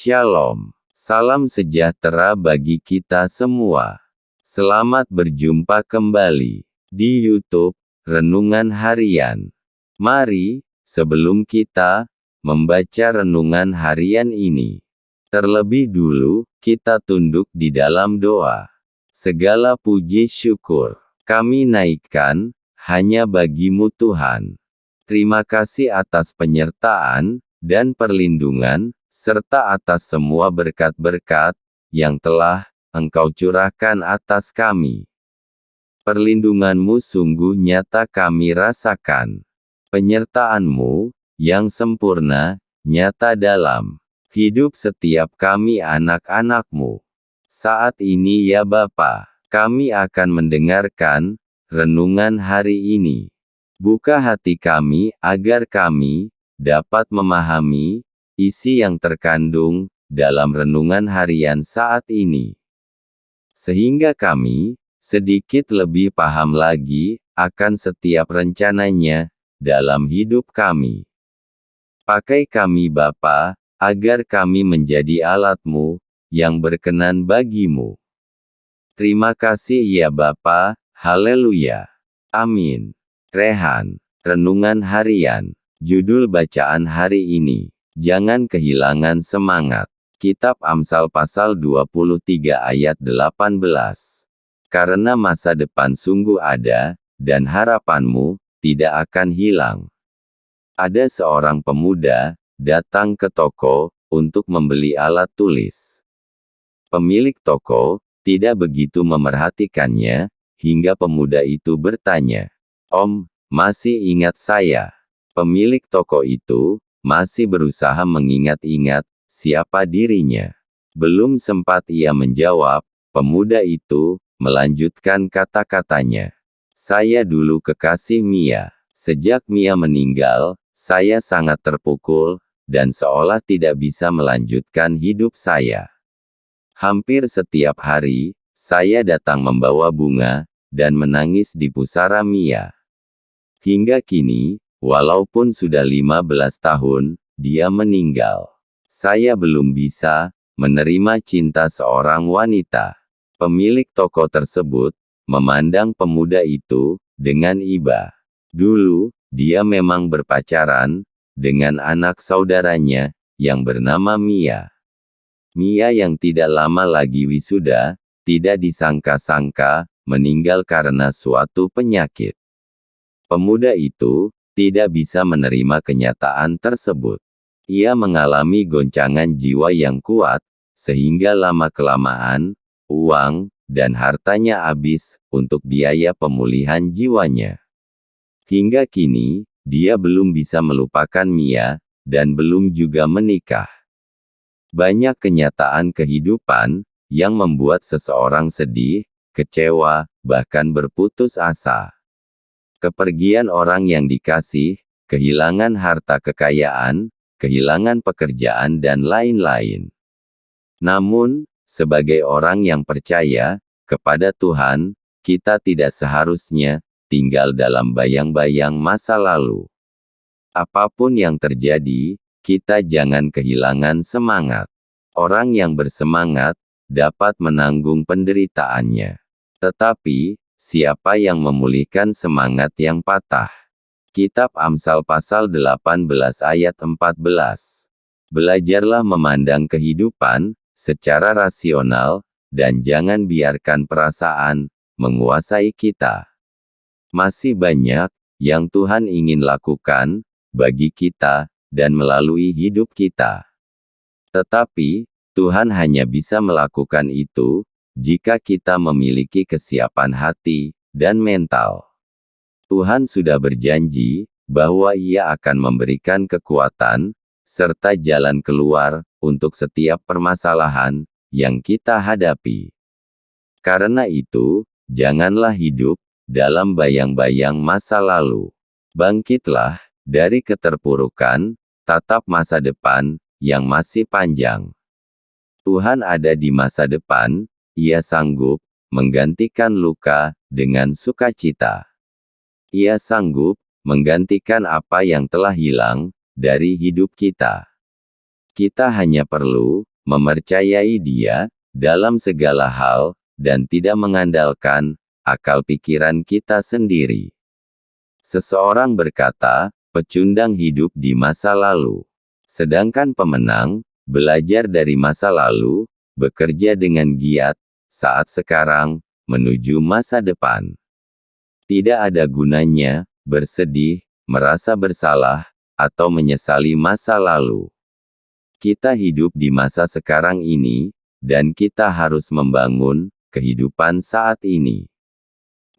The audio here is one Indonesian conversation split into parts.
Shalom. Salam sejahtera bagi kita semua. Selamat berjumpa kembali di YouTube Renungan Harian. Mari, sebelum kita membaca renungan harian ini, terlebih dulu kita tunduk di dalam doa. Segala puji syukur kami naikkan hanya bagi-Mu Tuhan. Terima kasih atas penyertaan dan perlindungan, serta atas semua berkat-berkat yang telah Engkau curahkan atas kami. Perlindungan-Mu sungguh nyata kami rasakan. Penyertaan-Mu yang sempurna, nyata dalam hidup setiap kami anak-anak-Mu. Saat ini ya Bapa, kami akan mendengarkan renungan hari ini. Buka hati kami agar kami dapat memahami isi yang terkandung dalam renungan harian saat ini. Sehingga kami sedikit lebih paham lagi akan setiap rencananya dalam hidup kami. Pakai kami Bapa, agar kami menjadi alat-Mu yang berkenan bagi-Mu. Terima kasih ya Bapa, haleluya. Amin. Rehan, renungan harian. Judul bacaan hari ini, jangan kehilangan semangat. Kitab Amsal pasal 23 ayat 18. Karena masa depan sungguh ada, dan harapanmu tidak akan hilang. Ada seorang pemuda datang ke toko untuk membeli alat tulis. Pemilik toko tidak begitu memerhatikannya, hingga pemuda itu bertanya, "Om, masih ingat saya?" Pemilik toko itu masih berusaha mengingat-ingat siapa dirinya. Belum sempat ia menjawab, pemuda itu melanjutkan kata-katanya. "Saya dulu kekasih Mia. Sejak Mia meninggal, saya sangat terpukul, dan seolah tidak bisa melanjutkan hidup saya. Hampir setiap hari, saya datang membawa bunga, dan menangis di pusara Mia. Hingga kini, walaupun sudah 15 tahun, dia meninggal. Saya belum bisa menerima cinta seorang wanita." Pemilik toko tersebut memandang pemuda itu dengan iba. Dulu, dia memang berpacaran dengan anak saudaranya yang bernama Mia. Mia yang tidak lama lagi wisuda, tidak disangka-sangka meninggal karena suatu penyakit. Pemuda itu tidak bisa menerima kenyataan tersebut. Ia mengalami goncangan jiwa yang kuat, sehingga lama-kelamaan, uang dan hartanya habis untuk biaya pemulihan jiwanya. Hingga kini, dia belum bisa melupakan Mia, dan belum juga menikah. Banyak kenyataan kehidupan yang membuat seseorang sedih, kecewa, bahkan berputus asa. Kepergian orang yang dikasih, kehilangan harta kekayaan, kehilangan pekerjaan dan lain-lain. Namun, sebagai orang yang percaya kepada Tuhan, kita tidak seharusnya tinggal dalam bayang-bayang masa lalu. Apapun yang terjadi, kita jangan kehilangan semangat. Orang yang bersemangat dapat menanggung penderitaannya. Tetapi, siapa yang memulihkan semangat yang patah? Kitab Amsal pasal 18 ayat 14. Belajarlah memandang kehidupan secara rasional, dan jangan biarkan perasaan menguasai kita. Masih banyak yang Tuhan ingin lakukan bagi kita dan melalui hidup kita. Tetapi, Tuhan hanya bisa melakukan itu jika kita memiliki kesiapan hati dan mental. Tuhan sudah berjanji bahwa Ia akan memberikan kekuatan serta jalan keluar untuk setiap permasalahan yang kita hadapi. Karena itu, janganlah hidup dalam bayang-bayang masa lalu. Bangkitlah dari keterpurukan, tatap masa depan yang masih panjang. Tuhan ada di masa depan. Ia sanggup menggantikan luka dengan sukacita. Ia sanggup menggantikan apa yang telah hilang dari hidup kita. Kita hanya perlu mempercayai Dia dalam segala hal, dan tidak mengandalkan akal pikiran kita sendiri. Seseorang berkata, pecundang hidup di masa lalu. Sedangkan pemenang, belajar dari masa lalu, bekerja dengan giat, saat sekarang, menuju masa depan. Tidak ada gunanya, bersedih, merasa bersalah, atau menyesali masa lalu. Kita hidup di masa sekarang ini, dan kita harus membangun kehidupan saat ini.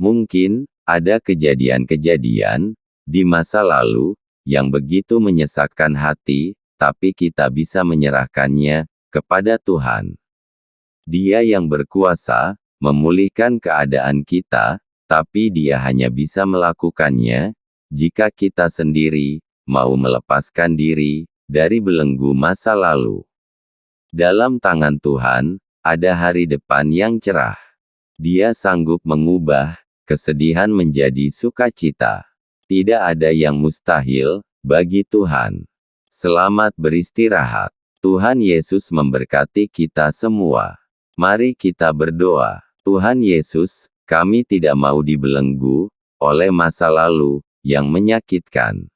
Mungkin, ada kejadian-kejadian di masa lalu yang begitu menyesakkan hati, tapi kita bisa menyerahkannya kepada Tuhan. Dia yang berkuasa memulihkan keadaan kita, tapi Dia hanya bisa melakukannya jika kita sendiri mau melepaskan diri dari belenggu masa lalu. Dalam tangan Tuhan ada hari depan yang cerah. Dia sanggup mengubah kesedihan menjadi sukacita. Tidak ada yang mustahil bagi Tuhan. Selamat beristirahat. Tuhan Yesus memberkati kita semua. Mari kita berdoa. Tuhan Yesus, kami tidak mau dibelenggu oleh masa lalu yang menyakitkan.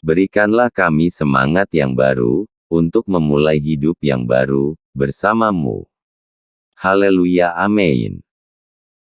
Berikanlah kami semangat yang baru untuk memulai hidup yang baru bersama-Mu. Haleluya, amin.